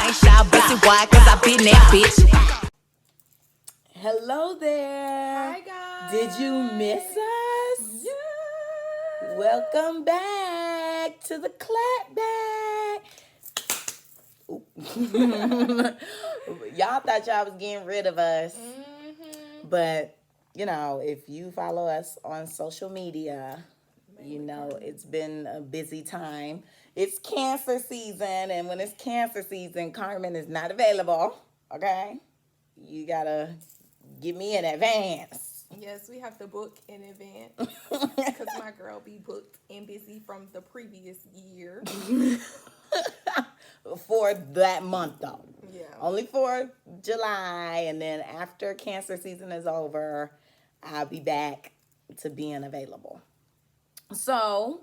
ain't shy, busy wide, cause I been that bitch. Hello there. Hi guys. Did you miss us? Yeah. Welcome back to the Clapback. Y'all thought y'all was getting rid of us. Mm-hmm. But, you know, if you follow us on social media, you know it's been a busy time. It's cancer season, and when it's cancer season, Carmen is not available. Okay? You gotta get me in advance. Yes, we have to book in advance because my girl be booked and busy from the previous year. For that month, though. Yeah. Only for July, and then after cancer season is over, I'll be back to being available. So,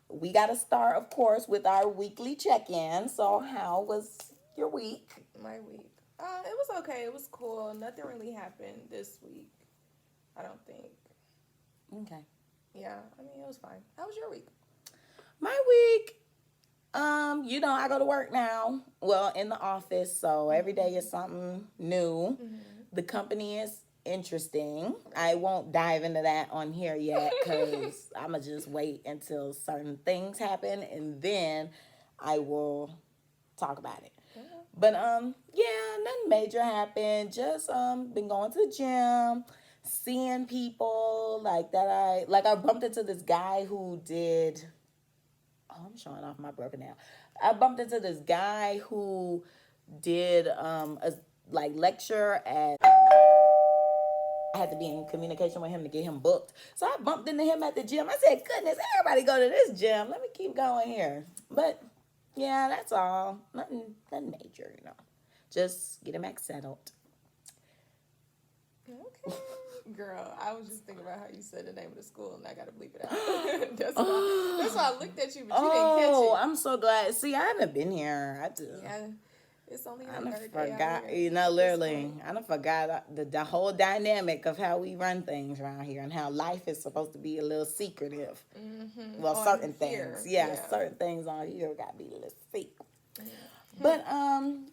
we got to start, of course, with our weekly check-in. So, how was your week? My week. It was okay. It was cool. Nothing really happened this week. I don't think. Okay. Yeah. I mean, it was fine. How was your week? My week, you know, I go to work now. Well, in the office, so every day is something new. Mm-hmm. The company is interesting. I won't dive into that on here yet because I'm going to just wait until certain things happen and then I will talk about it. But yeah, nothing major happened. Just been going to the gym, seeing people I bumped into this guy who did. Oh, I'm showing off my brother now. I bumped into this guy who did a lecture at. I had to be in communication with him to get him booked. So I bumped into him at the gym. I said, goodness, everybody go to this gym. Let me keep going here. But yeah, that's all. Nothing major, you know. Just get him back settled. Okay. Girl, I was just thinking about how you said the name of the school and I gotta bleep it out. That's why I looked at you, but you didn't catch it. I'm so glad. See, I haven't been here. Yeah. It's only I the done third day forgot, out here. you know, literally. I done forgot the whole dynamic of how we run things around here and how life is supposed to be a little secretive. Mm-hmm. Well, On certain here. things. Yeah, certain things on here got to be a little secret. Mm-hmm. But,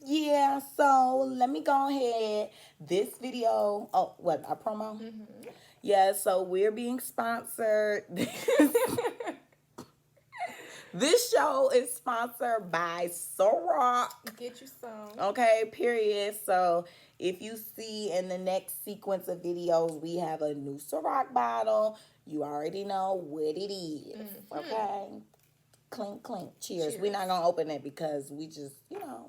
yeah, so let me go ahead. This video, our promo? Mm-hmm. Yeah, so we're being sponsored. This show is sponsored by Ciroc. Get you some. Okay, period. So if you see in the next sequence of videos, we have a new Ciroc bottle. You already know what it is. Mm-hmm. Okay? Clink, clink. Cheers. We're not going to open it because we just, you know,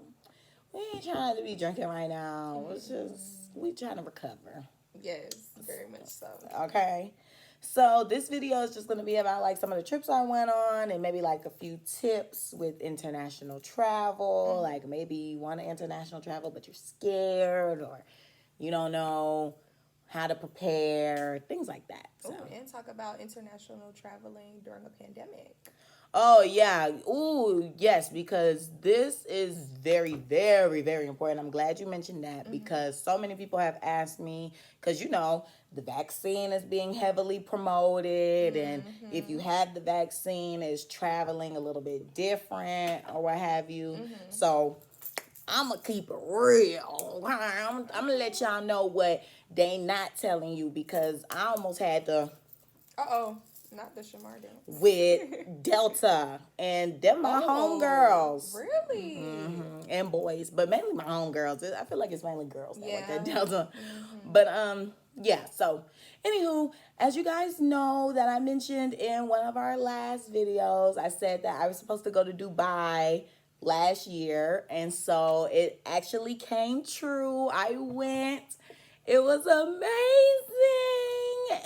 we ain't trying to be drinking right now. Mm-hmm. It's just, we trying to recover. Yes, very much so. Okay. So this video is just going to be about like some of the trips I went on and maybe like a few tips with international travel. Mm-hmm. Like maybe you want to international travel but you're scared or you don't know how to prepare, things like that. So. Ooh, and talk about international traveling during a pandemic. Oh, yeah. Ooh, yes, because this is very, very, very important. I'm glad you mentioned that because so many people have asked me, because, you know, the vaccine is being heavily promoted. And if you have the vaccine, it's traveling a little bit different or what have you. So I'm going to keep it real. I'm going to let y'all know what they not telling you because I almost had to... Uh-oh. Not the Shamar dance. With Delta. And them my homegirls. Really? Mm-hmm. And boys. But mainly my homegirls. I feel like it's mainly girls that work at Delta. Mm-hmm. But, yeah. So, anywho, as you guys know that I mentioned in one of our last videos, I said that I was supposed to go to Dubai last year. And so, it actually came true. I went. It was amazing.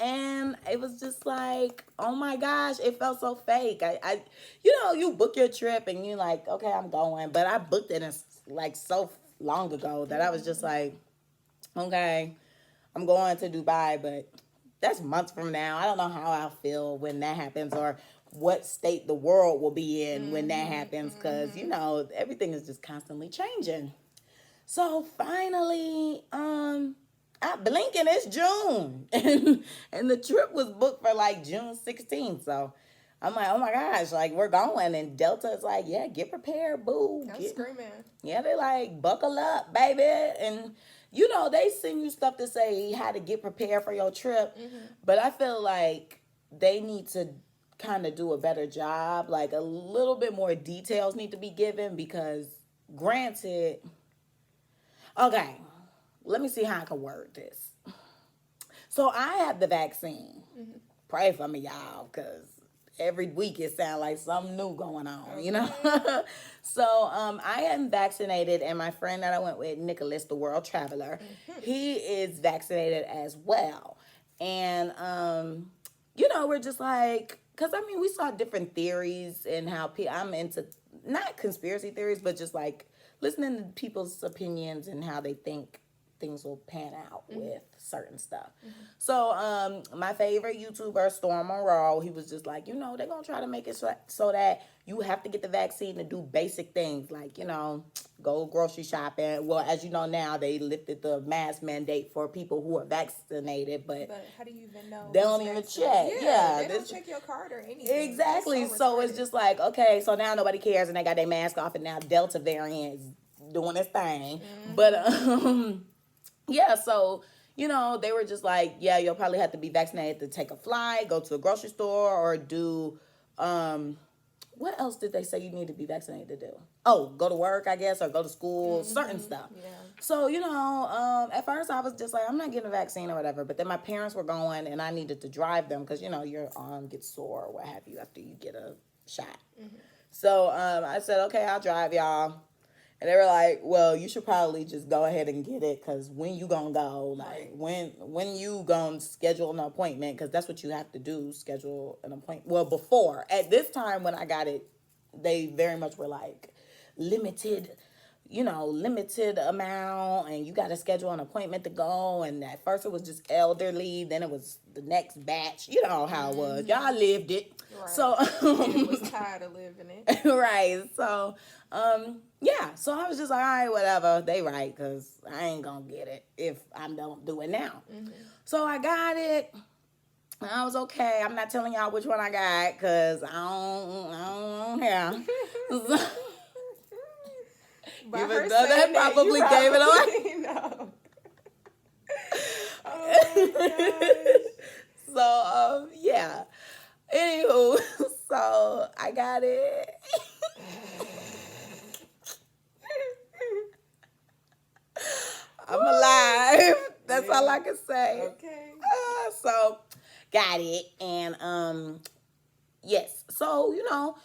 And it was just like, oh my gosh, it felt so fake. I you know, you book your trip and you're like, okay, I'm going. But I booked it like so long ago that I was just like, okay, I'm going to Dubai, but that's months from now. I don't know how I'll feel when that happens or what state the world will be in when that happens because, you know, everything is just constantly changing. So finally, I blink and it's June. And the trip was booked for like June 16th. So I'm like, oh my gosh, like we're going. And Delta is like, yeah, get prepared, boo. I'm screaming. Yeah, they like, buckle up, baby. And, you know, they send you stuff to say how to get prepared for your trip. But I feel like they need to kind of do a better job. Like a little bit more details need to be given because, granted, okay, let me see how I can word this. So I have the vaccine. Pray for me, y'all, because every week it sounds like something new going on, you know? So I am vaccinated, and my friend that I went with, Nicholas, the world traveler, he is vaccinated as well. And, you know, we're just like, because, I mean, we saw different theories and how I'm into, not conspiracy theories, but just like listening to people's opinions and how they think things will pan out with certain stuff. So my favorite YouTuber, Storm Monroe, he was just like, you know, they're going to try to make it so that you have to get the vaccine to do basic things like, you know, go grocery shopping. Well, as you know now, they lifted the mask mandate for people who are vaccinated, but how do you even know? They don't even check. Yeah, they don't check your card or anything. Exactly. So it's just like, okay, so now nobody cares and they got their mask off and now Delta variant is doing its thing. But, yeah, so, you know, they were just like, yeah, you'll probably have to be vaccinated to take a flight, go to a grocery store, or do, what else did they say you need to be vaccinated to do? Oh, go to work, I guess, or go to school, certain stuff. Yeah. So, you know, at first I was just like, I'm not getting a vaccine or whatever, but then my parents were going and I needed to drive them because, you know, your arm gets sore or what have you after you get a shot. So I said, okay, I'll drive y'all. And they were like, well, you should probably just go ahead and get it because when you going to go, like, when you going to schedule an appointment, because that's what you have to do, schedule an appointment. Well, before. At this time when I got it, they very much were like, limited amount, and you got to schedule an appointment to go. And at first it was just elderly, then it was the next batch. You know how it was. Y'all lived it. Right. So it was tired of living it. Right. So yeah, so I was just like, all right, whatever, they right, because I ain't gonna get it if I don't do it now. So I got it. I was okay. I'm not telling y'all which one I got because I don't have. Even though that probably gave it away. No. Oh my gosh. So yeah. Anywho, so I got it. I'm alive. That's all I can say. Okay. So got it. And yes. So, you know,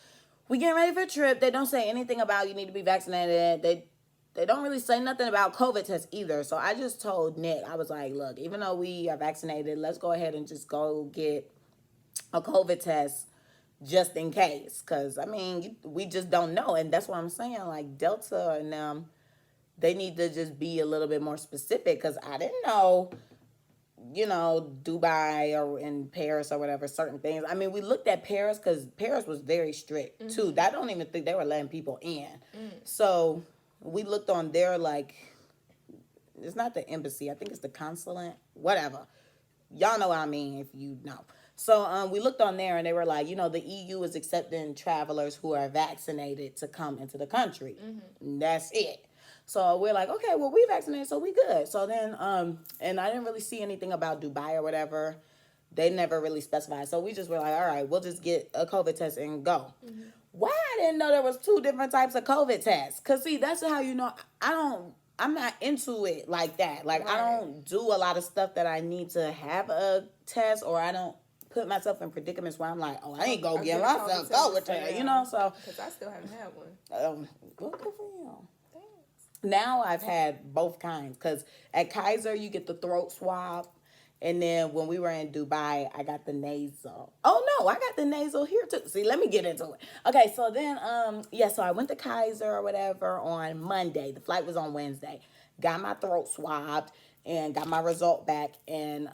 we getting ready for a trip. They don't say anything about you need to be vaccinated. They don't really say nothing about COVID tests either. So I just told Nick, I was like, look, even though we are vaccinated, let's go ahead and just go get a COVID test just in case. Because, I mean, we just don't know. And that's what I'm saying. Like, Delta and them, they need to just be a little bit more specific because I didn't know, you know, Dubai or in Paris or whatever, certain things. I mean, we looked at Paris because Paris was very strict too. I don't even think they were letting people in. So we looked on their, like, it's not the embassy. I think it's the consulate, whatever. Y'all know what I mean if you know. So we looked on there and they were like, you know, the EU is accepting travelers who are vaccinated to come into the country. And that's it. So we're like, okay, well, we vaccinated, so we good. So then, and I didn't really see anything about Dubai or whatever. They never really specified. So we just were like, all right, we'll just get a COVID test and go. Why I didn't know there was 2 different types of COVID tests? Because, see, that's how you know, I'm not into it like that. Like, I don't do a lot of stuff that I need to have a test, or I don't put myself in predicaments where I'm like, oh, I ain't gonna get myself COVID test, you know? So, because I still haven't had one. Good for you. Now I've had both kinds because at Kaiser you get the throat swab, and then when we were in Dubai I got the nasal. Oh no, I got the nasal here too. See, let me get into it. Okay, so then so I went to Kaiser or whatever on Monday. The flight was on Wednesday. Got my throat swabbed and got my result back, and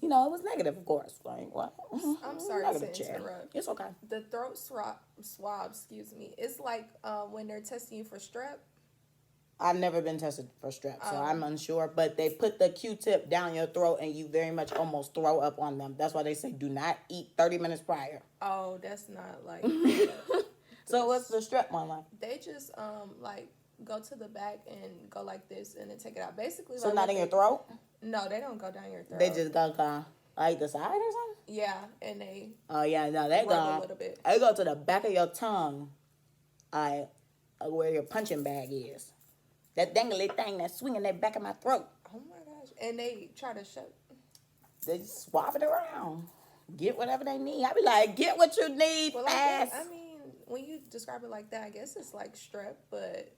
you know, it was negative, of course. Like, what? I'm sorry to interrupt. It's okay. The throat swab, excuse me, it's like when they're testing you for strep. I've never been tested for strep, so I'm unsure. But they put the Q-tip down your throat, and you very much almost throw up on them. That's why they say do not eat 30 minutes prior. Oh, that's not like. So what's the strep one like? They just like go to the back and go like this, and then take it out. Basically, So like not in your throat? No, they don't go down your throat. They just go like the side or something? Yeah, and they. Oh yeah, no, they rub go a little bit. They go to the back of your tongue, where your punching bag is. That dangly thing that's swinging that back of my throat. Oh my gosh! And they try to shut. They just swap it around, get whatever they need. I be like, get what you need fast. I mean, when you describe it like that, I guess it's like strep, but.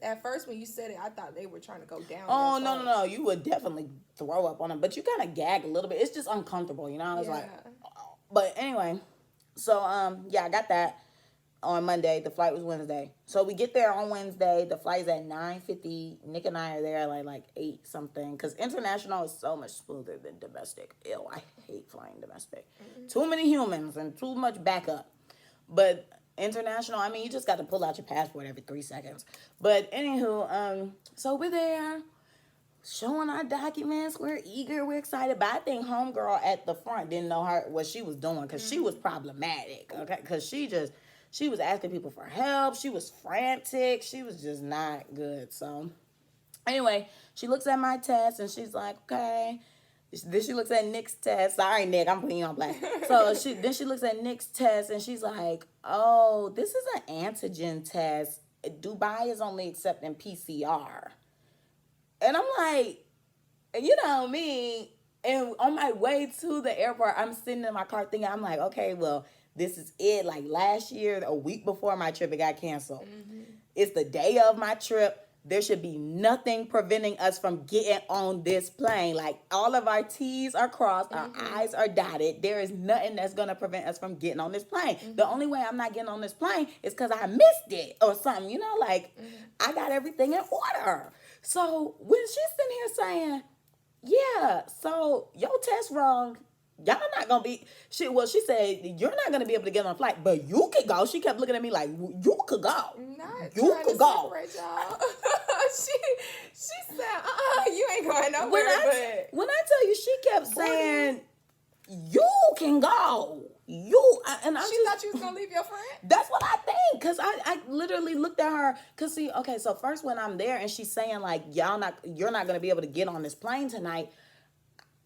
At first, when you said it, I thought they were trying to go down. Oh, no. You would definitely throw up on them. But you kind of gag a little bit. It's just uncomfortable, you know? It's like, oh. But anyway. So, I got that on Monday. The flight was Wednesday. So, we get there on Wednesday. The flight's at 9:50. Nick and I are there like 8 something. Because international is so much smoother than domestic. Ew, I hate flying domestic. Mm-hmm. Too many humans and too much backup. But... international, I mean, you just got to pull out your passport every 3 seconds. But anywho, so we're there, showing our documents. We're eager, we're excited. But I think homegirl at the front didn't know what she was doing because she was problematic. Okay, because she was asking people for help. She was frantic. She was just not good. So anyway, she looks at my test and she's like, okay. Then she looks at Nick's test. Sorry, Nick, I'm putting you on black. So she looks at Nick's test and she's like, oh, this is an antigen test. Dubai is only accepting PCR. And I'm like, you know me. And on my way to the airport, I'm sitting in my car thinking, I'm like, okay, well, this is it. Like last year, a week before my trip, it got canceled. Mm-hmm. It's the day of my trip. There should be nothing preventing us from getting on this plane. Like, all of our T's are crossed, our I's are dotted. There is nothing that's going to prevent us from getting on this plane. Mm-hmm. The only way I'm not getting on this plane is because I missed it or something. You know, like, I got everything in order. So, when she's sitting here saying, yeah, so your test wrong, y'all not going to be, she said, you're not going to be able to get on a flight, but you could go. She kept looking at me like, you could go. You could go. Y'all. she said, you ain't going nowhere. When I tell you, she kept saying, you can go. She thought you was going to leave your friend? That's what I think. Because I literally looked at her. Because see, okay, so first when I'm there and she's saying like, you're not going to be able to get on this plane tonight.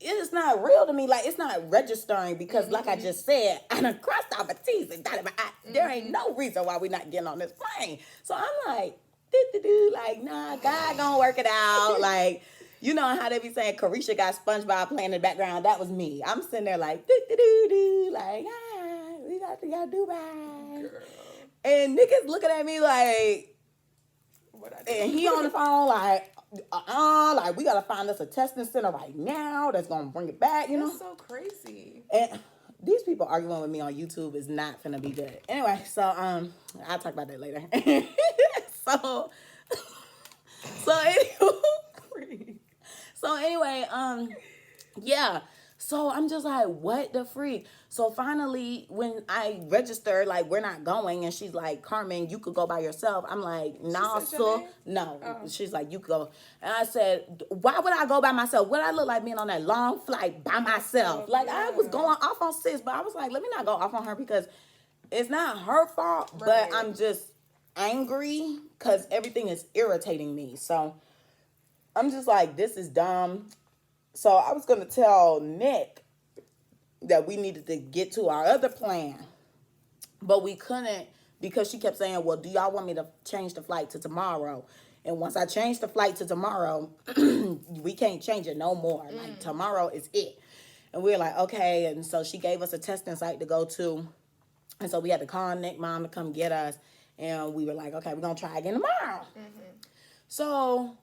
It's not real to me. Like, it's not registering because, like I just said, I done crossed off my T's and dotted my I. There ain't no reason why we not getting on this plane. So I'm like, like, nah, God gonna work it out. Like, you know how they be saying Carisha got SpongeBob playing in the background? That was me. I'm sitting there like, like, we got to go Dubai. Girl. And Nick is looking at me like, and he on the phone like, like we gotta find us a testing center right now that's gonna bring it back, you know? That's so crazy. And these people arguing with me on YouTube is not gonna be good. Anyway, so I'll talk about that later. So anyway, yeah. So I'm just like, what the freak? So finally, when I registered, like, we're not going, and she's like, Carmen, you could go by yourself. I'm like, nah, so no. Oh. She's like, you could go. And I said, why would I go by myself? Would I look like being on that long flight by myself? Oh, like, yeah. I was going off on sis, but I was like, let me not go off on her because it's not her fault, right. But I'm just angry because everything is irritating me. So I'm just like, this is dumb. So I was going to tell Nick that we needed to get to our other plan. But we couldn't because she kept saying, well, do y'all want me to change the flight to tomorrow? And once I change the flight to tomorrow, we can't change it no more. Like, tomorrow is it. And we were like, okay. And so she gave us a testing site to go to. And so we had to call Nick's mom to come get us. And we were like, okay, we're going to try again tomorrow. Mm-hmm. So,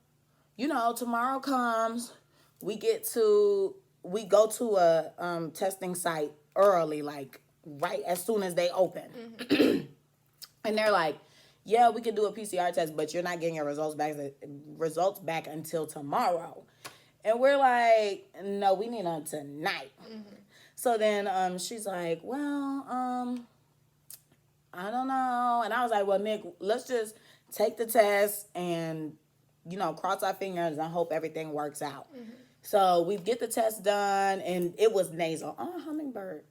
you know, tomorrow comes. We go to a testing site early, like right as soon as they open. Mm-hmm. And they're like, yeah, we can do a PCR test, but you're not getting your results back until tomorrow. And we're like, no, we need them tonight. Mm-hmm. So then she's like, well, I don't know. And I was like, well, Nick, let's just take the test and cross our fingers and hope everything works out. So we get the test done, and it was nasal. Oh, hummingbird.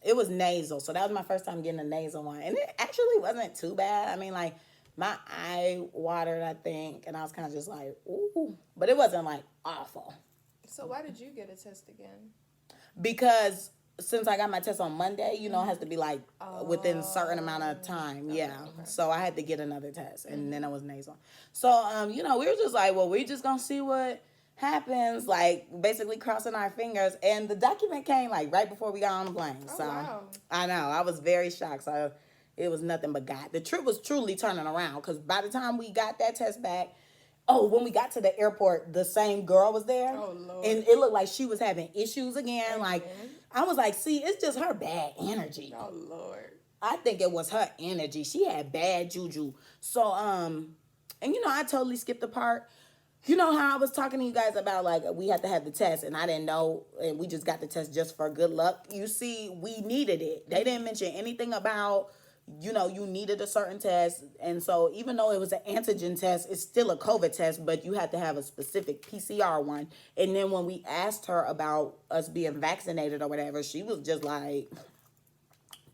It was nasal. So that was my first time getting a nasal one. And it actually wasn't too bad. I mean, like, my eye watered, I think, and I was kind of just like, ooh. But it wasn't, like, awful. So why did you get a test again? Because since I got my test on Monday, it has to be, like, within a certain amount of time. Yeah. Okay. So I had to get another test, and then it was nasal. So, we were just like, well, we're just going to see what happens, like, basically crossing our fingers. And the document came, like, right before we got on the plane. So wow. I know. I was very shocked. So it was nothing but God. The trip was truly turning around, because by the time we got that test back, when we got to the airport, the same girl was there. Oh, Lord. And it looked like she was having issues again. Like, I was like, see, it's just her bad energy. Oh, Lord. I think it was her energy. She had bad juju. So, and I totally skipped the part. You know how I was talking to you guys about, like, we had to have the test, and I didn't know, and we just got the test just for good luck. You see, we needed it. They didn't mention anything about, you needed a certain test. And so even though it was an antigen test, it's still a COVID test, but you had to have a specific PCR one. And then when we asked her about us being vaccinated or whatever, she was just like,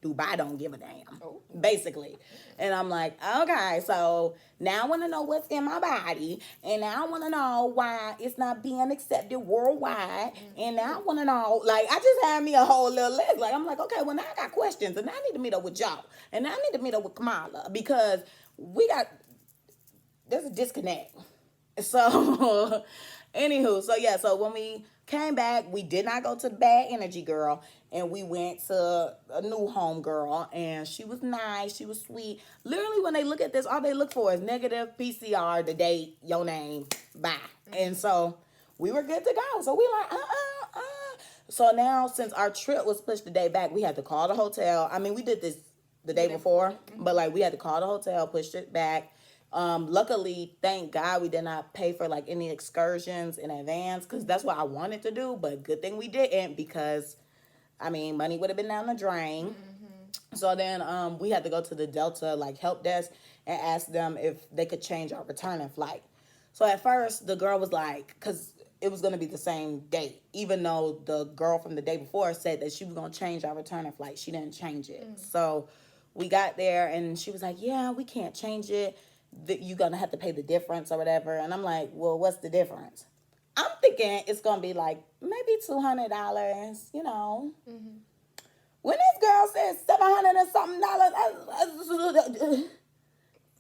Dubai don't give a damn, basically. And I'm like, okay, so now I want to know what's in my body, and now I want to know why it's not being accepted worldwide, and now I want to know, like, I just had me a whole little list. Like, I'm like, okay, well, now I got questions, and now I need to meet up with y'all, and now I need to meet up with Kamala, because there's a disconnect. So, anywho, so when we came back, we did not go to the bad energy girl, and we went to a new home girl, and she was nice, she was sweet. Literally, when they look at this, all they look for is negative PCR, the date, your name, bye. And so we were good to go. So we like, So now, since our trip was pushed the day back, we had to call the hotel. I mean, we did this the day before, but, like, we had to call the hotel, pushed it back. Luckily, thank God, we did not pay for, like, any excursions in advance, because that's what I wanted to do, but good thing we didn't, because, I mean, money would have been down the drain. So then we had to go to the Delta, like, help desk and ask them if they could change our returning flight. So at first, the girl was like, because it was going to be the same date, even though the girl from the day before said that she was going to change our returning flight. She didn't change it. So we got there, and she was like, yeah, we can't change it. You're going to have to pay the difference or whatever. And I'm like, well, what's the difference? I'm thinking it's going to be like maybe $200, When this girl says $700 and something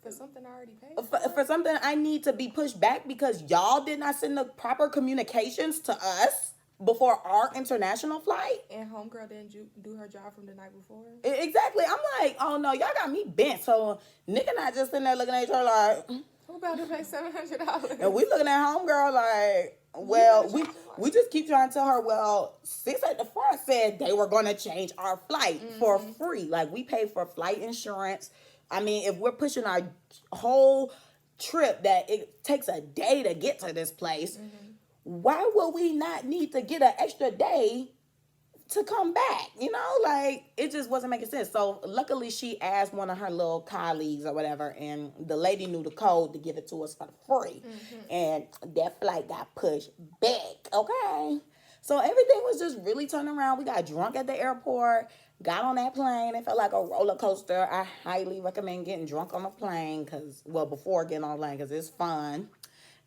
for something I already paid for something I need to be pushed back because y'all did not send the proper communications to us before our international flight. And homegirl didn't do her job from the night before. Exactly. I'm like, oh no, y'all got me bent. So Nick and I just sitting there looking at each other like, who about to pay $700? And we looking at homegirl like, well, we just keep trying to tell her, well, Six at the front said they were going to change our flight for free. Like, we paid for flight insurance. I mean, if we're pushing our whole trip that it takes a day to get to this place, why would we not need to get an extra day to come back? Like, it just wasn't making sense. So luckily she asked one of her little colleagues or whatever, and the lady knew the code to give it to us for free. And that flight got pushed back. Okay. So everything was just really turning around. We got drunk at the airport, got on that plane. It felt like a roller coaster. I highly recommend getting drunk on a plane before getting on a plane, because it's fun.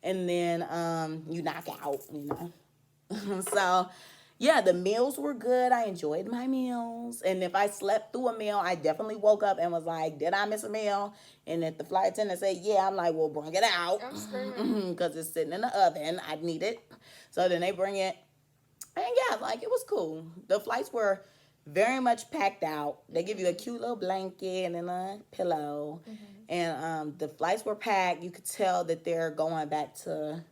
And then you knock out, So, yeah, the meals were good. I enjoyed my meals. And if I slept through a meal, I definitely woke up and was like, did I miss a meal? And if the flight attendant said, yeah, I'm like, well, bring it out. I'm screaming. Because it's sitting in the oven. I need it. So then they bring it. And yeah, like, it was cool. The flights were very much packed out. They give you a cute little blanket and a pillow. And the flights were packed. You could tell that they're going back to,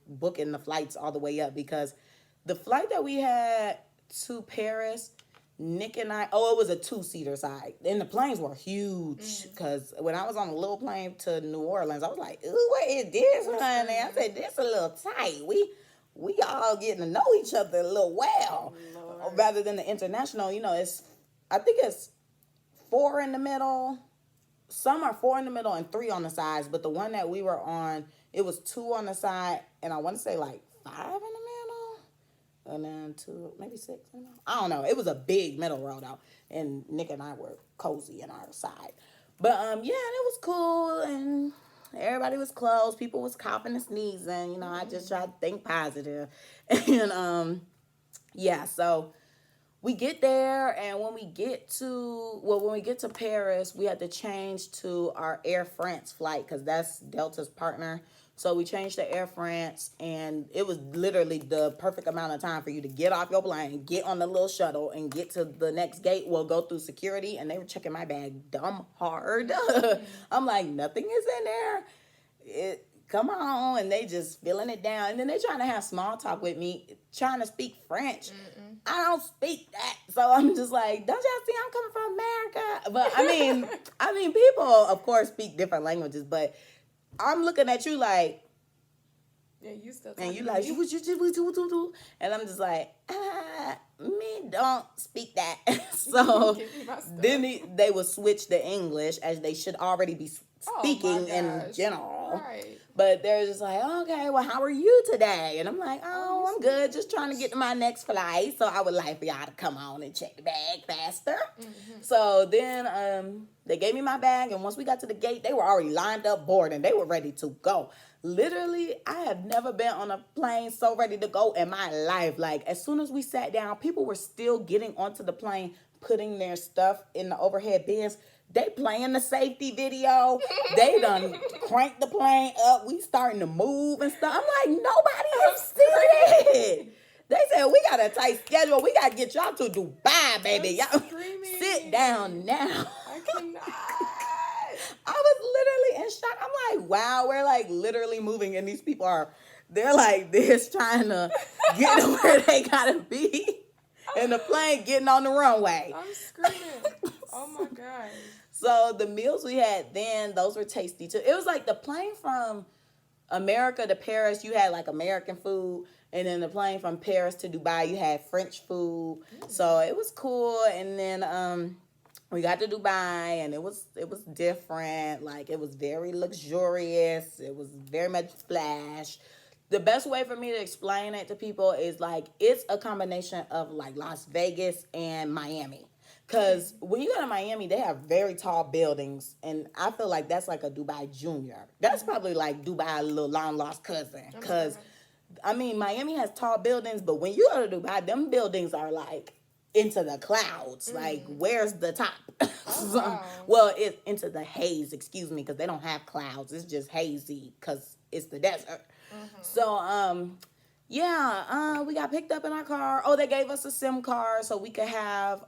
booking the flights all the way up, because the flight that we had to Paris, Nick and I, it was a 2-seater side. And the planes were huge, because when I was on a little plane to New Orleans, I was like, ooh, what is this, honey? I said, this a little tight. We all getting to know each other a little well. Lord. Rather than the international, I think it's 4 in the middle. Some are 4 in the middle and 3 on the sides, but the one that we were on, It was 2 on the side, and I want to say like 5 in the middle, and then 2, maybe 6. I don't know. It was a big middle row though, and Nick and I were cozy on our side. But yeah, and it was cool, and everybody was close. People was coughing and sneezing. You know, I just tried to think positive, and yeah. So we get there, and when we get to Paris, we had to change to our Air France flight because that's Delta's partner. So we changed to Air France, and it was literally the perfect amount of time for you to get off your plane, get on the little shuttle, and get to the next gate. We'll go through security, and they were checking my bag dumb hard. I'm like, nothing is in there. Come on, and they just filling it down, and then they trying to have small talk with me, trying to speak French. I don't speak that, so I'm just like, don't y'all see I'm coming from America? But I mean, people of course speak different languages, but I'm looking at you like, yeah, you still, and you like, and I'm just like, me don't speak that. So then they would switch to English, as they should already be speaking in general. Right. But they're just like, okay, well, how are you today? And I'm like, oh, I'm good, just trying to get to my next flight. So I would like for y'all to come on and check the bag faster. So then they gave me my bag, and once we got to the gate, they were already lined up boarding. They were ready to go. Literally, I have never been on a plane so ready to go in my life. Like, as soon as we sat down, people were still getting onto the plane, putting their stuff in the overhead bins. They playing the safety video. They done cranked the plane up. We starting to move and stuff. I'm like, nobody is serious. They said, we got a tight schedule. We got to get y'all to Dubai, baby. Y'all sit down now. I cannot. I was literally in shock. I'm like, wow, we're like literally moving, and these people they're like this, trying to get to where they gotta be. And the plane getting on the runway. I'm screaming. Oh my gosh. So the meals we had then, those were tasty too. It was like the plane from America to Paris, you had like American food. And then the plane from Paris to Dubai, you had French food. So it was cool. And then we got to Dubai, and it was different. Like, it was very luxurious. It was very much splash. The best way for me to explain it to people is like, it's a combination of like Las Vegas and Miami. Because when you go to Miami, they have very tall buildings, and I feel like that's like a Dubai Junior. That's probably like Dubai little long lost cousin. Because, I mean, Miami has tall buildings, but when you go to Dubai, them buildings are like into the clouds. Like, where's the top? Well, it's into the haze, excuse me, because they don't have clouds. It's just hazy because it's the desert. So, we got picked up in our car. Oh, they gave us a SIM card so we could have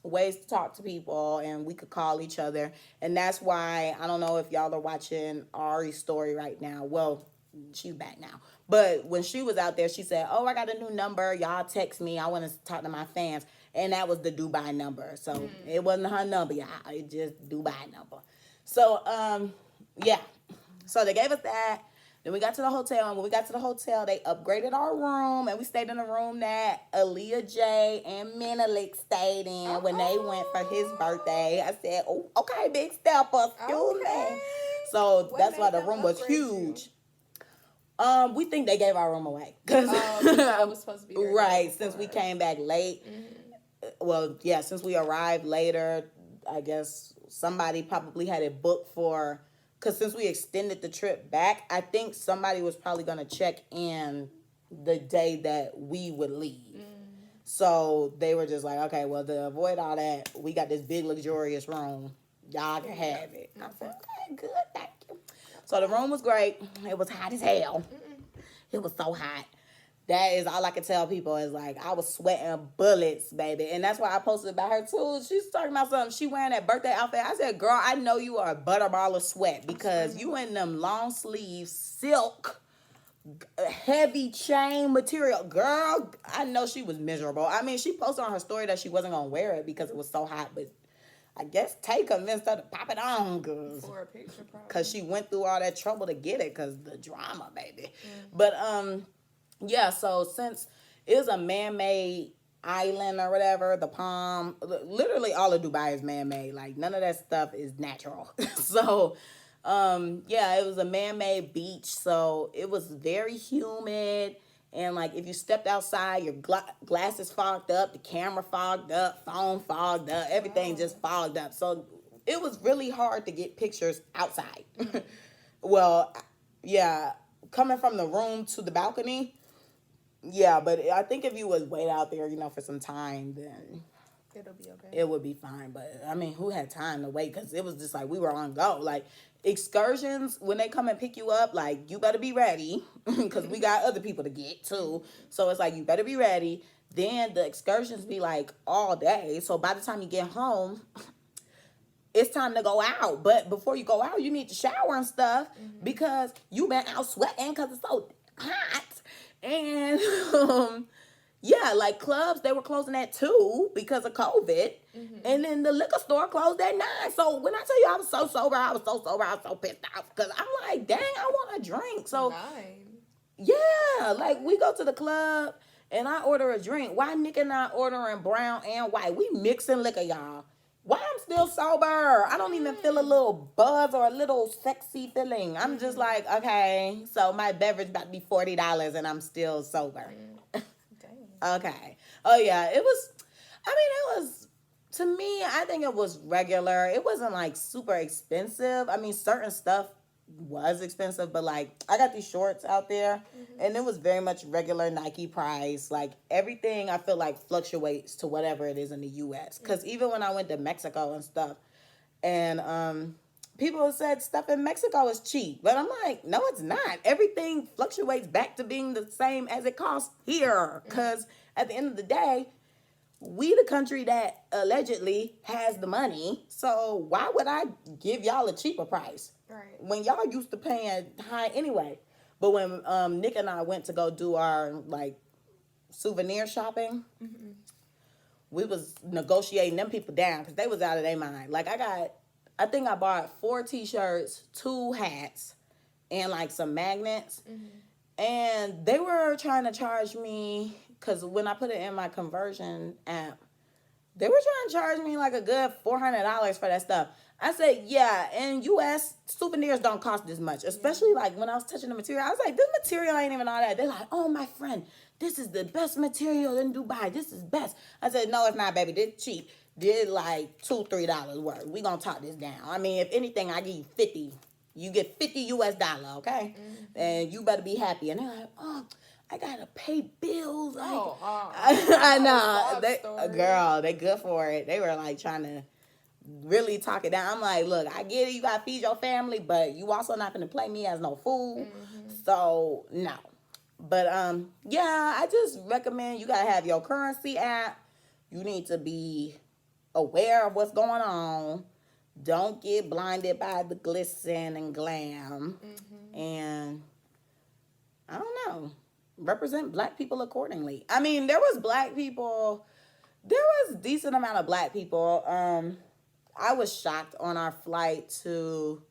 ways to talk to people, and we could call each other. And that's why, I don't know if y'all are watching Ari's story right now. Well, she's back now. But when she was out there, she said, oh, I got a new number. Y'all text me. I want to talk to my fans. And that was the Dubai number. So it wasn't her number, y'all. It just Dubai number. So, So they gave us that. Then we got to the hotel, and when we got to the hotel, they upgraded our room, and we stayed in the room that Aaliyah J and Menelik stayed in when they went for his birthday. I said, oh, okay, big stepper, excuse me. So that's why the room was huge. We think they gave our room away. Cause I was supposed to be there right, since we came back late. Well, yeah, since we arrived later, I guess somebody probably had it booked for... Because since we extended the trip back, I think somebody was probably going to check in the day that we would leave. So they were just like, okay, well, to avoid all that, we got this big, luxurious room. Y'all can have it. I said, okay, good, thank you. So the room was great. It was hot as hell. It was so hot. That is all I can tell people is like, I was sweating bullets, baby. And that's why I posted about her too. She's talking about something. She wearing that birthday outfit. I said, girl, I know you are a butterball of sweat because you in them long sleeves, silk, heavy chain material. Girl, I know she was miserable. I mean, she posted on her story that she wasn't going to wear it because it was so hot. But I guess Tay convinced her to pop it on for a picture, probably. Because she went through all that trouble to get it because the drama, baby. But, yeah, so since it was a man-made island or whatever, the palm, literally all of Dubai is man-made. Like, none of that stuff is natural. So, Yeah, it was a man-made beach, so it was very humid. And like, if you stepped outside, your glasses fogged up, the camera fogged up, phone fogged up, everything just fogged up. So it was really hard to get pictures outside. Well, yeah, coming from the room to the balcony, yeah, but I think if you would wait out there, for some time, then It'll be okay. it would be fine. But I mean, who had time to wait? Because it was just like we were on go. Like, excursions, when they come and pick you up, like, you better be ready because we got other people to get too. So it's like, you better be ready. Then the excursions be like all day. So by the time you get home, it's time to go out. But before you go out, you need to shower and stuff because you been out sweating because it's so hot. And yeah, like clubs, they were closing at 2 because of COVID. And then the liquor store closed at 9. So when I tell you I was so sober, I was so pissed off. Because I'm like, dang, I want a drink. So 9. yeah, like we go to the club and I order a drink. Why Nick and I ordering brown and white? We mixing liquor, y'all. Why I'm still sober? I don't even feel a little buzz or a little sexy feeling. I'm just like, okay, so my beverage about to be $40 and I'm still sober. Okay. Oh, yeah. It was, to me, I think it was regular. It wasn't like super expensive. I mean, certain stuff was expensive, but like I got these shorts out there and it was very much regular Nike price. Like everything I feel like fluctuates to whatever it is in the US. Because even when I went to Mexico and stuff, and people said stuff in Mexico is cheap, but I'm like, no, it's not. Everything fluctuates back to being the same as it costs here. Because at the end of the day, we the country that allegedly has the money. So why would I give y'all a cheaper price? Right. When y'all used to paying high anyway. But when Nick and I went to go do our like souvenir shopping, we was negotiating them people down because they was out of their mind. Like I think I bought 4 t-shirts, 2 hats, and like some magnets. And they were trying to charge me, because when I put it in my conversion app, they were trying to charge me like a good $400 for that stuff. I said, yeah, in U.S., souvenirs don't cost this much. Especially like when I was touching the material. I was like, this material ain't even all that. They're like, oh, my friend, this is the best material in Dubai. This is best. I said, no, it's not, baby. This cheap. This like $2, $3 worth. We gonna talk this down. I mean, if anything, I give you 50. You get $50 US, okay? And you better be happy. And they're like, oh, I gotta pay bills. Like, I know. Girl, they good for it. They were like trying to really talk it down. I'm like, look, I get it. You gotta feed your family, but you also not gonna play me as no fool. So no. But yeah, I just recommend you gotta have your currency app. You need to be aware of what's going on. Don't get blinded by the glisten and glam. And I don't know. Represent black people accordingly. I mean, there was decent amount of black people. I was shocked on the flight to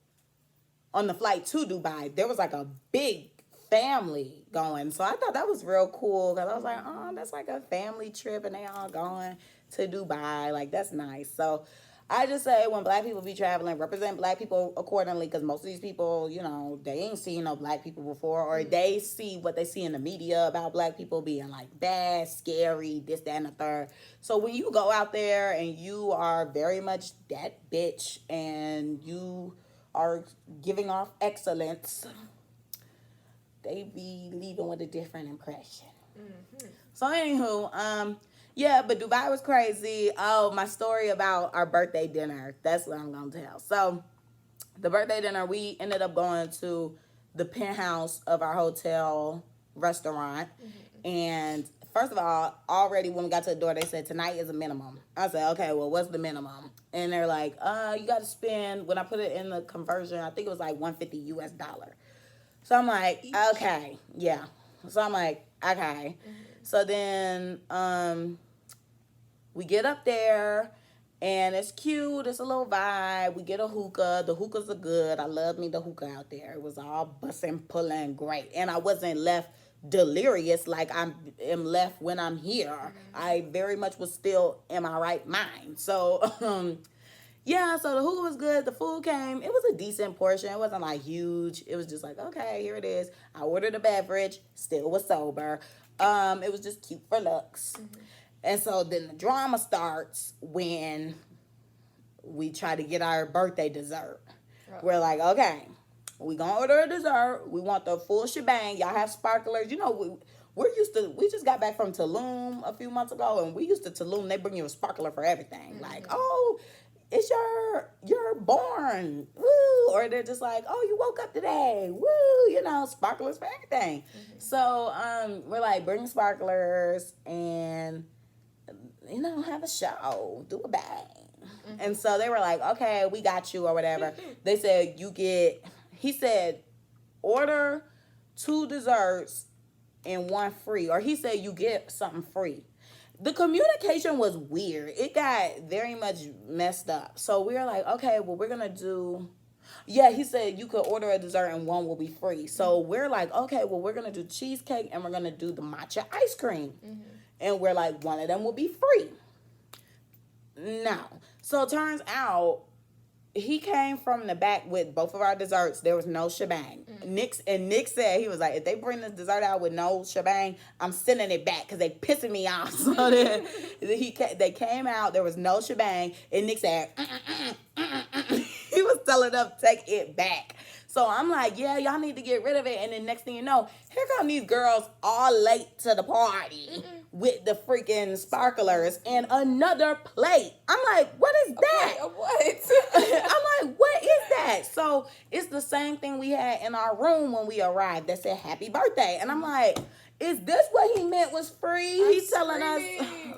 Dubai. There was like a big family going. So I thought that was real cool because I was like, oh, that's like a family trip and they all going to Dubai. Like, that's nice. So I just say when black people be traveling, represent black people accordingly, because most of these people, they ain't seen no black people before, or they see what they see in the media about black people being like bad, scary, this, that, and the third. So when you go out there and you are very much that bitch and you are giving off excellence, they be leaving with a different impression. So anywho, yeah, but Dubai was crazy. Oh, my story about our birthday dinner. That's what I'm going to tell. So the birthday dinner, we ended up going to the penthouse of our hotel restaurant. And first of all, already when we got to the door, they said, tonight is a minimum. I said, okay, well, what's the minimum? And they're like, you got to spend, when I put it in the conversion, I think it was like $150 US. So I'm like, okay, yeah. So I'm like, okay. So then we get up there, and it's cute. It's a little vibe. We get a hookah. The hookahs are good. I love me the hookah out there. It was all bussing, pulling, great. And I wasn't left delirious like I am left when I'm here. I very much was still in my right mind. So, yeah, so the hookah was good. The food came. It was a decent portion. It wasn't like huge. It was just like, okay, here it is. I ordered a beverage. Still was sober. It was just cute for looks. And so then the drama starts when we try to get our birthday dessert. We're like, okay, we gonna order a dessert. We want the full shebang. Y'all have sparklers. You know, we just got back from Tulum a few months ago, and we used to Tulum. They bring you a sparkler for everything. Like, oh, it's you're born, woo, or they're just like, oh, you woke up today, woo, you know, sparklers for everything. So we're like, bring sparklers and, you know, have a show, do a bang. And so they were like, okay, we got you or whatever. They said he said, order 2 desserts and 1 free, or he said you get something free. The communication was weird. It got very much messed up. So we were like, okay, well, we're going to do... Yeah, he said you could order a dessert and 1 will be free. So we're like, okay, well, we're going to do cheesecake and we're going to do the matcha ice cream. And we're like, 1 of them will be free. No. So it turns out he came from the back with both of our desserts. There was no shebang. Nick said, he was like, if they bring this dessert out with no shebang, I'm sending it back because they pissing me off. So then they came out, there was no shebang, and Nick said, he was telling them to take it back. So I'm like, yeah, y'all need to get rid of it. And then next thing you know, here come these girls all late to the party with the freaking sparklers and another plate. I'm like, what is that? What? I'm like, what is that? So it's the same thing we had in our room when we arrived that said happy birthday. And I'm like, is this what he meant was free? He's telling us.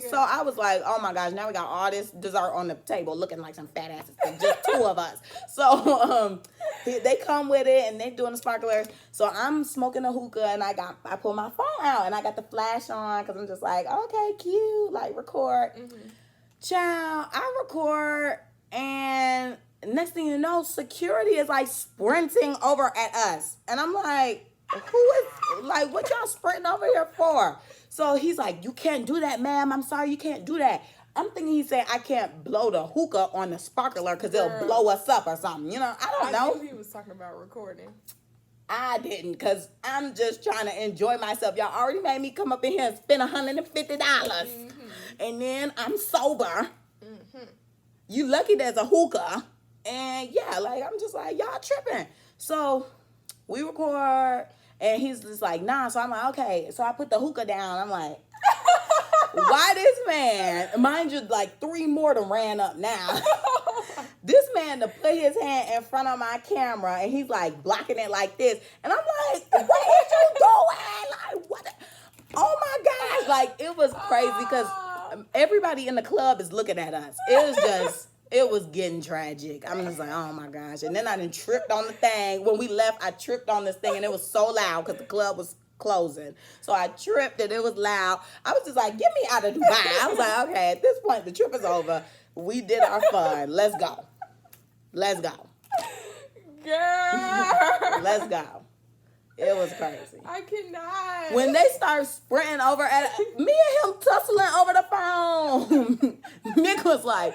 So I was like, oh my gosh, now we got all this dessert on the table looking like some fat asses. Just 2 of us. So they come with it and they doing the sparklers. So I'm smoking a hookah and I pull my phone out and I got the flash on because I'm just like, okay, cute, like record. Child, I record and next thing you know, security is like sprinting over at us. And I'm like, who is, like, what y'all sprinting over here for? So he's like, you can't do that, ma'am. I'm sorry, you can't do that. I'm thinking he's saying I can't blow the hookah on the sparkler because it'll blow us up or something. You know, I don't know. I knew he was talking about recording. I didn't because I'm just trying to enjoy myself. Y'all already made me come up in here and spend $150. And then I'm sober. You lucky there's a hookah. And yeah, like, I'm just like, y'all tripping. So we record. And he's just like, nah. So I'm like, okay. So I put the hookah down. I'm like, why this man, mind you, like 3 more done ran up now. This man to put his hand in front of my camera and he's like blocking it like this. And I'm like, what are you doing? Like, what? Oh my gosh. Like, it was crazy because everybody in the club is looking at us. It was getting tragic. I'm just like, oh my gosh. And then I done tripped on the thing. When we left, I tripped on this thing and it was so loud because the club was closing. So I tripped and it was loud. I was just like, get me out of Dubai. I was like, okay, at this point, the trip is over. We did our fun. Let's go. Let's go. Girl. Let's go. It was crazy. I cannot. When they start sprinting over at me and him tussling over the phone, Nick was like,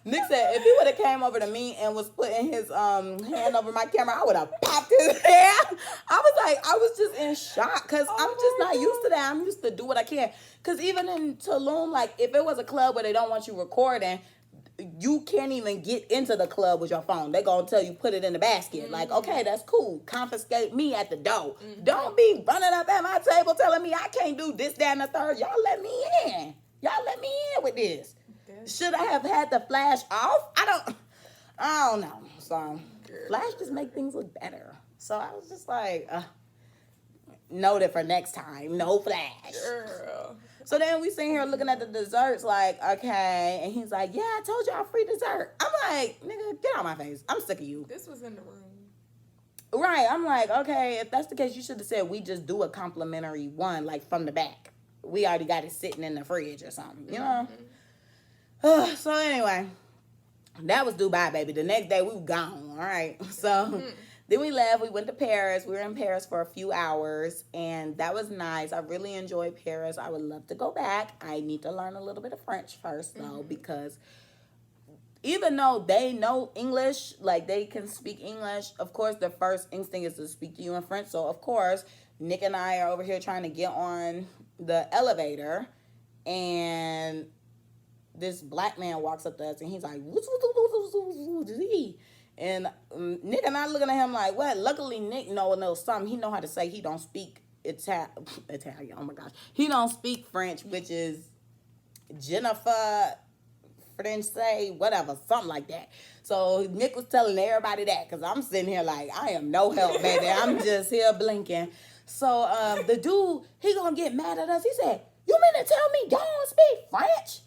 Nick said if he would have came over to me and was putting his hand over my camera, I would have popped his head. I was just in shock because I'm just not used to that. I'm used to do what I can. Because even in Tulum, like if it was a club where they don't want you recording, you can't even get into the club with your phone. They're going to tell you, put it in the basket. Like, okay, that's cool. Confiscate me at the door. Don't be running up at my table telling me I can't do this, that, and the third. Y'all let me in. Y'all let me in with this. Should I have had the flash off? I don't know. So, flash just make things look better. So, I was just like, noted for next time. No flash. Girl. So then we sitting here looking at the desserts like, okay. And he's like, yeah, I told y'all free dessert. I'm like, nigga, get out my face. I'm sick of you. This was in the room. Right. I'm like, okay, if that's the case, you should have said we just do a complimentary one, like from the back. We already got it sitting in the fridge or something, you know? So anyway, that was Dubai, baby. The next day we were gone, all right? So... Then we left. We went to Paris. We were in Paris for a few hours, and that was nice. I really enjoyed Paris. I would love to go back. I need to learn a little bit of French first, though, because even though they know English, like they can speak English, of course, the first instinct is to speak to you in French. So, of course, Nick and I are over here trying to get on the elevator, and this black man walks up to us, and he's like, and Nick and I looking at him like, what? Luckily, Nick knows something. He know how to say he don't speak Italian. Oh my gosh, he don't speak French, which is Jennifer French, whatever, something like that. So Nick was telling everybody that, because I'm sitting here like, I am no help, baby. I'm just here blinking. So the dude, he gonna get mad at us. He said, you mean to tell me y'all don't speak French?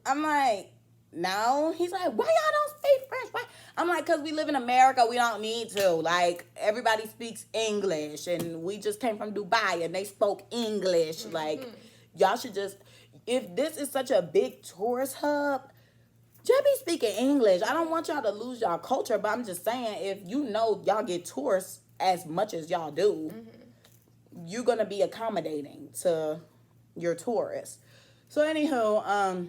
I'm like, no. He's like, why y'all don't speak French? Why? I'm like, because we live in America, we don't need to. Like, everybody speaks English, and we just came from Dubai, and they spoke English. Like, y'all should just, if this is such a big tourist hub, just be speaking English. I don't want y'all to lose y'all culture, but I'm just saying, if you know y'all get tourists as much as y'all do, you're going to be accommodating to your tourists. So, anywho,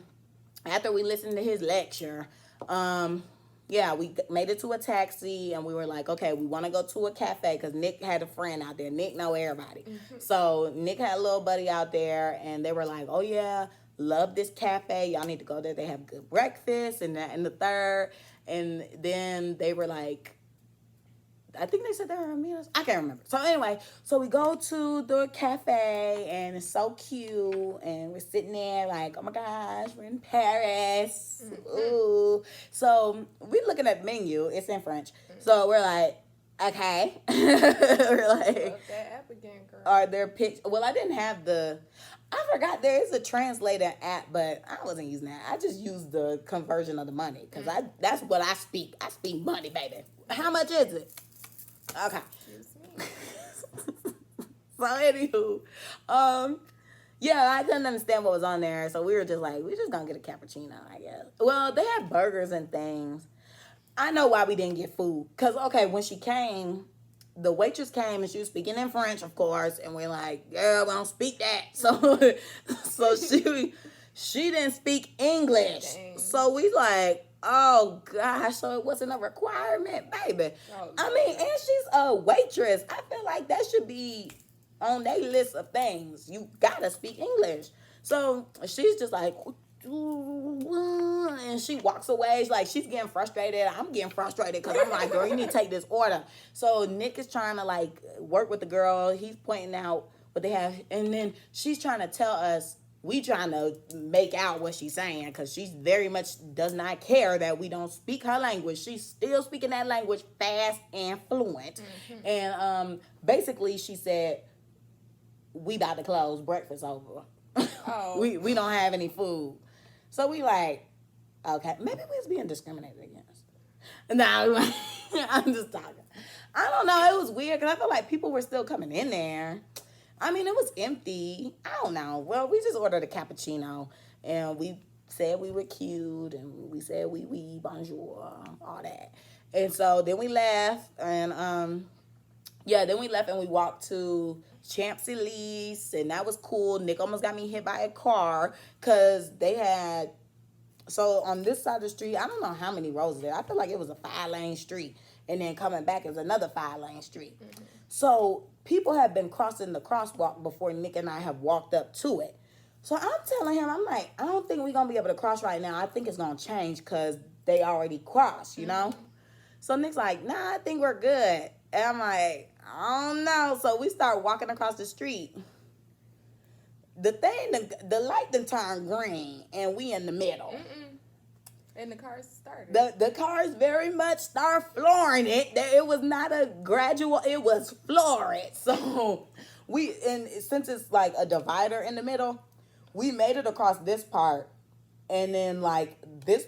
after we listened to his lecture, we made it to a taxi, and we were like, okay, we want to go to a cafe, because Nick had a friend out there. Nick know everybody. So Nick had a little buddy out there, and they were like, oh yeah, love this cafe. Y'all need to go there. They have good breakfast and that and the third. And then they were like, I think they said they were meals. I can't remember. So anyway, so we go to the cafe, and it's so cute, and we're sitting there like, oh my gosh, we're in Paris. Ooh. So we're looking at the menu. It's in French. So we're like, okay. We're like, that app again, girl. Are there pictures? Well, I didn't have I forgot there is a translator app, but I wasn't using that. I just used the conversion of the money, because that's what I speak. I speak money, baby. How much is it? Okay. So anywho, I couldn't understand what was on there, so we were just like, we're just gonna get a cappuccino, I guess. Well, they had burgers and things. I know why we didn't get food, because okay, when she came, the waitress came and she was speaking in French, of course, and we're like, girl, we don't speak that. So she didn't speak English. Dang. So we like, oh gosh, so it wasn't a requirement, baby. Oh, I mean, and she's a waitress. I feel like that should be on their list of things. You gotta speak English. So she's just like, and she walks away. She's getting frustrated. I'm getting frustrated, because I'm like, girl, you need to take this order. So Nick is trying to like work with the girl. He's pointing out what they have, and then she's trying to tell us. We trying to make out what she's saying, because she very much does not care that we don't speak her language. She's still speaking that language fast and fluent. And basically she said, we about to close, breakfast over. Oh. we don't have any food. So we like, okay, maybe we was being discriminated against. No, I'm just talking. I don't know. It was weird, because I feel like people were still coming in there. I mean, it was empty. I don't know. Well, we just ordered a cappuccino, and we said we were cute, and we said oui, bonjour, all that. And so then we left, and we walked to Champs-Élysées, and that was cool. Nick almost got me hit by a car, because they had, so on this side of the street, I don't know how many roads there. I feel like it was a 5-lane street, and then coming back is another 5-lane street. So people have been crossing the crosswalk before Nick and I have walked up to it. So I'm telling him, I'm like, I don't think we're going to be able to cross right now. I think it's going to change, because they already crossed, you know? So Nick's like, nah, I think we're good. And I'm like, I don't know. So we start walking across the street. The light done turned green, and we in the middle. And the cars started. The cars very much start flooring it. It was not a gradual, it was floored. So since it's like a divider in the middle, we made it across this part. And then like this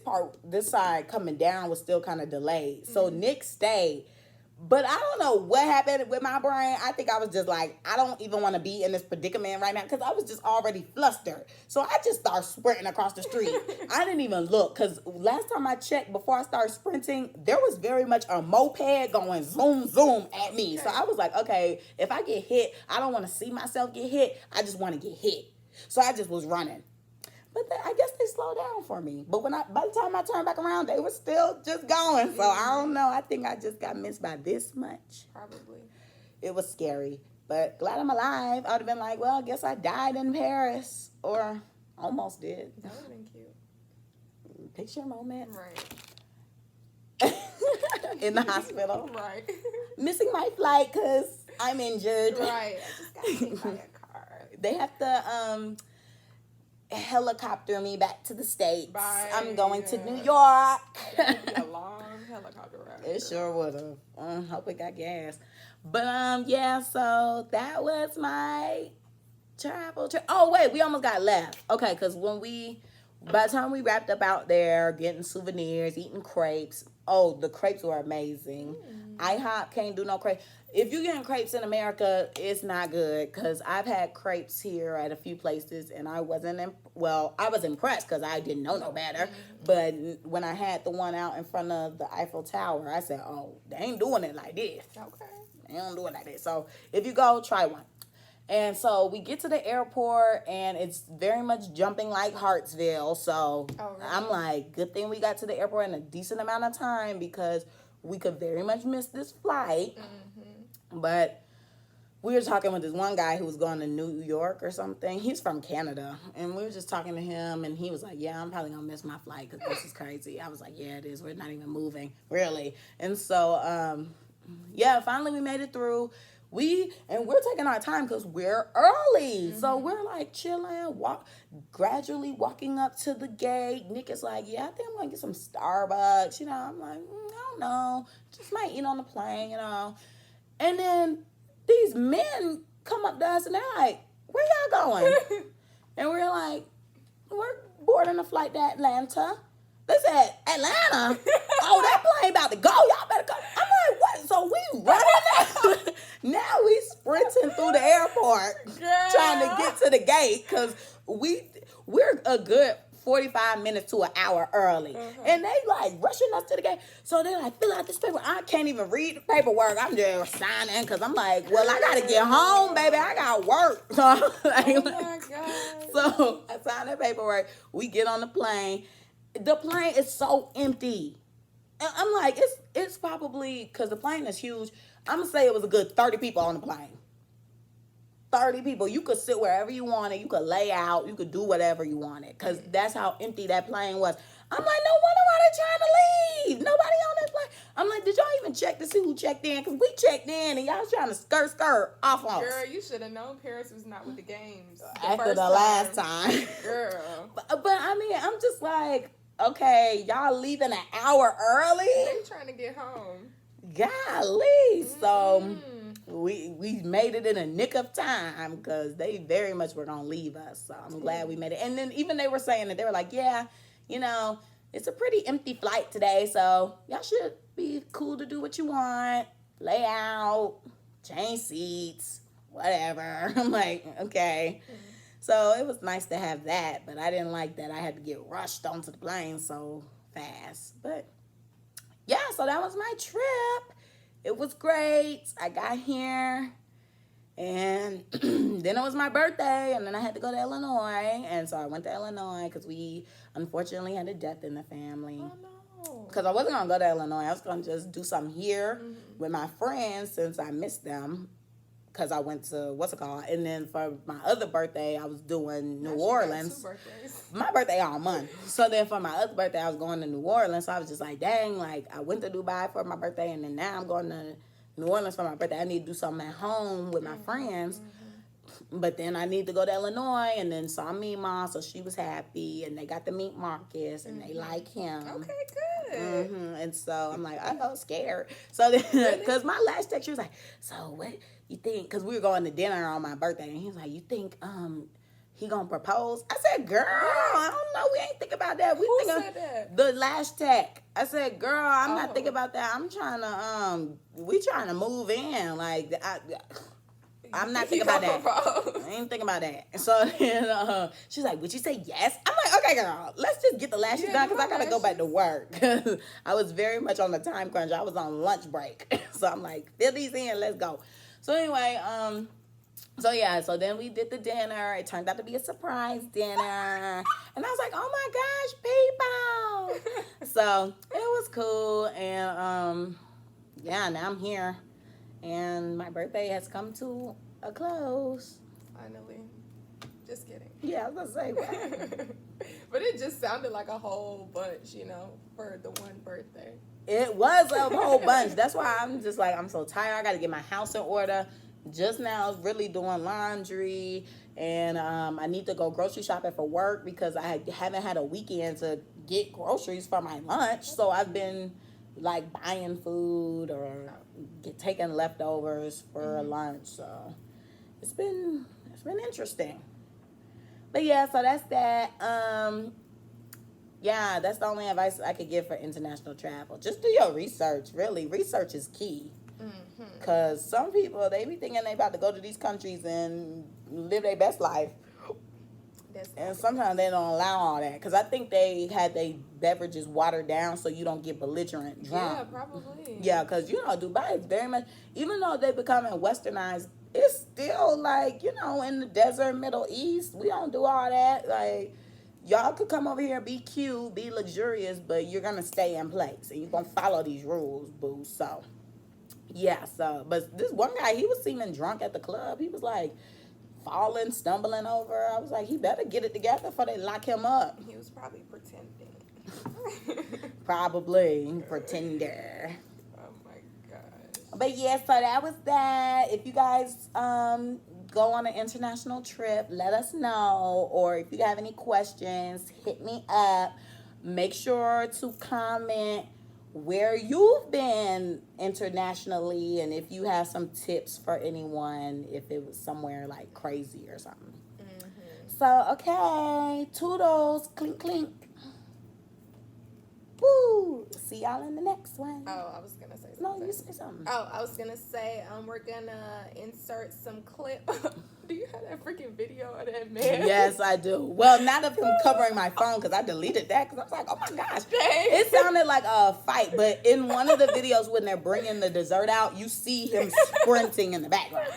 side coming down was still kind of delayed. So Nick stayed. But I don't know what happened with my brain. I think I was just like, I don't even want to be in this predicament right now, because I was just already flustered. So I just started sprinting across the street. I didn't even look, because last time I checked, before I started sprinting, there was very much a moped going zoom, zoom at me. So I was like, okay, if I get hit, I don't want to see myself get hit. I just want to get hit. So I just was running. But I guess they slowed down for me. But by the time I turned back around, they were still just going. So I don't know. I think I just got missed by this much. Probably. It was scary. But glad I'm alive. I would have been like, well, I guess I died in Paris. Or almost did. That would have been cute. Picture moment. Right. In the hospital. Right. Missing my flight because I'm injured. Right. I just got hit by a car. They have to helicopter me back to the States. Bye. I'm going to New York. That'd be a long helicopter ride. It sure would have. Hope it got gas. But yeah, so that was my travel trip. Oh wait, we almost got left. Okay, because by the time we wrapped up out there, getting souvenirs, eating crepes. Oh, the crepes were amazing. IHOP can't do no crepes. If you're getting crepes in America, it's not good because I've had crepes here at a few places and I wasn't, I was impressed because I didn't know no better. But when I had the one out in front of the Eiffel Tower, I said, oh, they ain't doing it like this. Okay. They don't do it like this. So if you go, try one. And so we get to the airport and it's very much jumping like Hartsville. So really? I'm like, good thing we got to the airport in a decent amount of time because we could very much miss this flight. But we were talking with this one guy who was going to New York or something. He's from Canada. And we were just talking to him. And he was like, yeah, I'm probably going to miss my flight because this is crazy. I was like, yeah, it is. We're not even moving, really. And so, yeah, finally we made it through. We're taking our time because we're early. So we're like chilling, gradually walking up to the gate. Nick is like, yeah, I think I'm going to get some Starbucks. I'm like, I don't know. Just might eat on the plane, And then these men come up to us and they're like, where y'all going? And we're like, we're boarding a flight to Atlanta. They said, Atlanta? Oh, that plane about to go. Y'all better go. I'm like, what? So we running now we sprinting through the airport trying to get to the gate because we're a good 45 minutes to an hour early. And they like rushing us to the gate. So they're like, fill out this paper. I can't even read the paperwork. I'm just signing because I'm like, well, I got to get home, baby. I got work. So, Oh my God. So I signed the paperwork. We get on the plane. The plane is so empty. And I'm like, it's probably, because the plane is huge, I'm going to say it was a good 30 people on the plane. 30 people. You could sit wherever you wanted. You could lay out. You could do whatever you wanted. Because that's how empty that plane was. I'm like, no wonder why they're trying to leave. Nobody on that plane. I'm like, did y'all even check to see who checked in? Because we checked in and y'all was trying to skirt off on us. Girl, you should have known Paris was not with the games. After the last time. Girl. But I mean, I'm just like, okay, y'all leaving an hour early? They trying to get home. Golly. So we made it in a nick of time because they very much were going to leave us. So I'm glad we made it. And then even they were saying that they were like, yeah, it's a pretty empty flight today. So y'all should be cool to do what you want. Lay out, change seats, whatever. I'm like, okay. So it was nice to have that, but I didn't like that I had to get rushed onto the plane so fast. But yeah, so that was my trip. It was great. I got here and then it was my birthday and then I had to go to Illinois. And so I went to Illinois because we unfortunately had a death in the family. Oh, no. Because I wasn't going to go to Illinois. I was going to just do something here with my friends since I missed them. Because I went to, and then for my other birthday, I was doing New Orleans. My birthday all month. So then for my other birthday, I was going to New Orleans. So I was just like, dang, like I went to Dubai for my birthday, and then now I'm going to New Orleans for my birthday. I need to do something at home with my friends. But then I need to go to Illinois, and then saw Mima, so she was happy, and they got to meet Marcus, and they like him. Okay, good. And so I'm like, I was scared. So then, because my last text, she was like, so what you think? Because we were going to dinner on my birthday, and he was like, you think he gonna propose? I said, girl, I don't know. We ain't think about that. Who said that? The last tech. I said, girl, I'm not thinking about that. I'm trying to we trying to move in. Like I'm not thinking about that. I ain't thinking about that. So then she's like, would you say yes? I'm like, okay, girl, let's just get the lashes done because I got to go back to work. I was very much on the time crunch. I was on lunch break. So I'm like, fill these in, let's go. So anyway, So yeah, so then we did the dinner. It turned out to be a surprise dinner. And I was like, oh my gosh, people. So it was cool. And yeah, now I'm here. And my birthday has come to a close. Finally. Just kidding. Yeah, I was gonna say, wow. But it just sounded like a whole bunch, you know, for the one birthday. It was a whole bunch. That's why I'm just like, I'm so tired. I got to get my house in order. Just now, I was really doing laundry, and I need to go grocery shopping for work because I haven't had a weekend to get groceries for my lunch. So I've been like buying food or taking leftovers for lunch. So it's been interesting. But yeah, so that's that. Yeah, that's the only advice I could give for international travel. Just do your research, really. Research is key. Because some people, they be thinking they about to go to these countries and live their best life. And sometimes they don't allow all that. Because I think they had their beverages watered down so you don't get belligerent drunk. Yeah, probably. Yeah, because, you know, Dubai is very much, even though they're becoming westernized, it's still like, you know, in the desert, Middle East. We don't do all that. Like, y'all could come over here and be cute, be luxurious, but you're going to stay in place. And you're going to follow these rules, boo. So, yeah. So, but this one guy, he was seeming drunk at the club. He was like falling, stumbling over. I was like, he better get it together before they lock him up. He was probably pretending. Probably. Pretender. Oh my gosh. But yeah, so that was that. If you guys go on an international trip, let us know. Or if you have any questions, hit me up. Make sure to comment where you've been internationally and if you have some tips for anyone if it was somewhere like crazy or something. So, okay. Toodles. Clink, clink. Woo. See y'all in the next one. Oh, I was going to say something. No, you say something. Oh, I was going to say, we're going to insert some clip. Do you have that freaking video of that man? Yes, I do. Well, not of him covering my phone because I deleted that because I was like, oh my gosh. Dang. It sounded like a fight, but in one of the videos when they're bringing the dessert out, you see him sprinting in the background.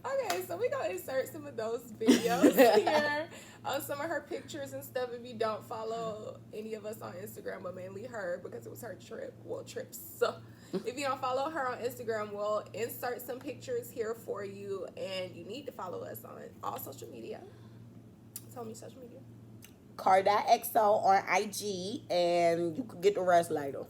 Okay, so we're going to insert some of those videos here. Some of her pictures and stuff if you don't follow any of us on Instagram, but mainly her because it was her trip. Well, trips. So if you don't follow her on Instagram, we'll insert some pictures here for you. And you need to follow us on all social media. Tell me social media. Car.xo on IG, and you can get the rest later.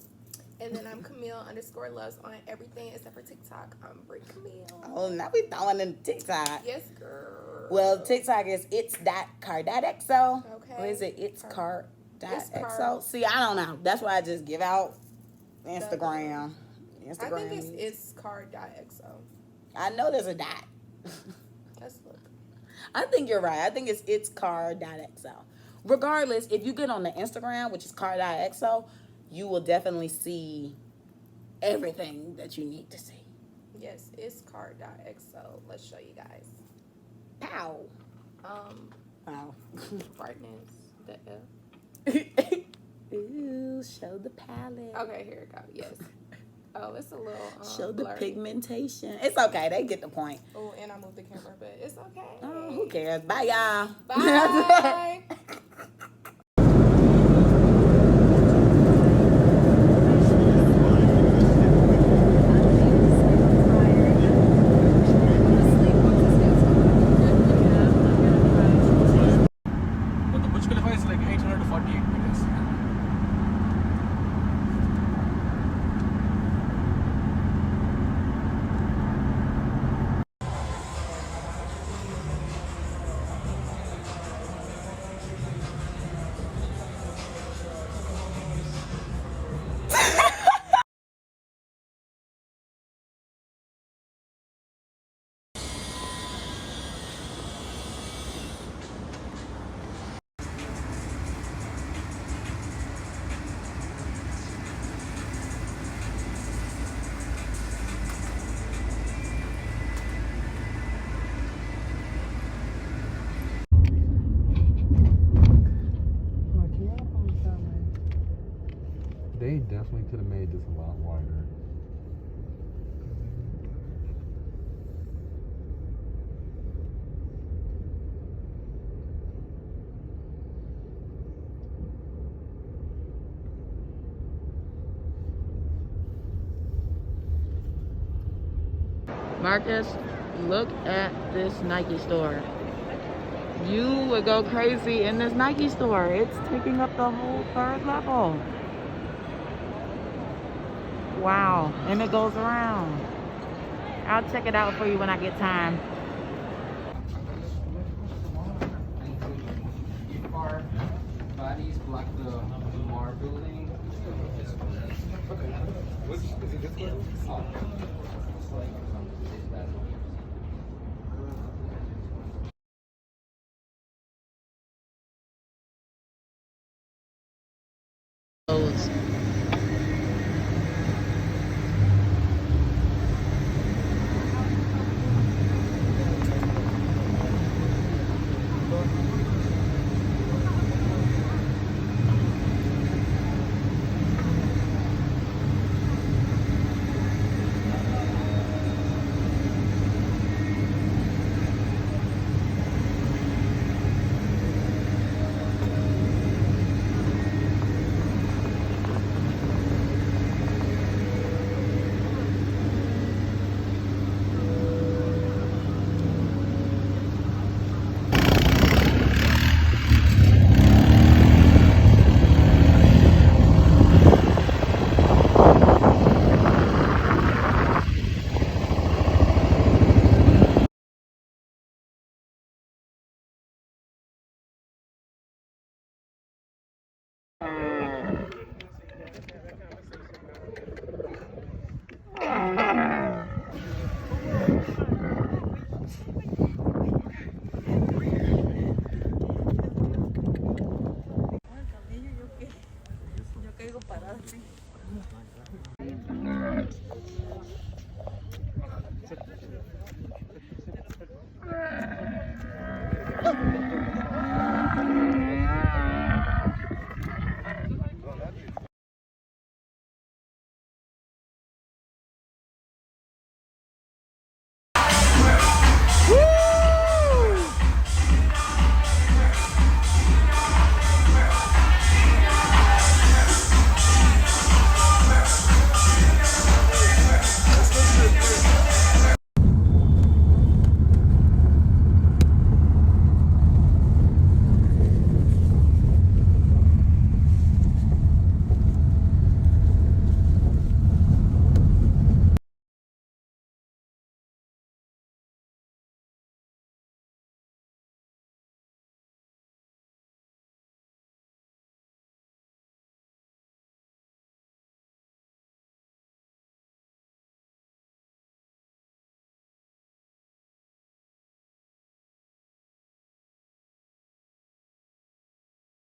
And then I'm Camille_loves on everything except for TikTok. I'm Britt Camille. Oh, now we throwing in TikTok. Yes, girl. Well, TikTok is it's.car.xo. Okay. Or is it it's car.xo? car. See, I don't know. That's why I just give out Instagram. I think it's car.xo. I know there's a dot. Let's look. I think you're right. I think it's car.xo. Regardless, if you get on the Instagram, which is car.xo, you will definitely see everything that you need to see. Yes, it's car.xo. Let's show you guys. Pow. Wow. Brightness. The F. Ooh, show the palette. Okay, here it goes. Yes. Oh, it's a little show the blurry. pigmentation. It's okay. They get the point. Oh, and I moved the camera, but it's okay. Oh, who cares? Bye, y'all. Bye. They definitely could have made this a lot wider. Marcus, look at this Nike store. You would go crazy in this Nike store. It's taking up the whole third level. Wow, and it goes around. I'll check it out for you when I get time. Our bodies block the Lamar building. Okay. Is it this way? Those.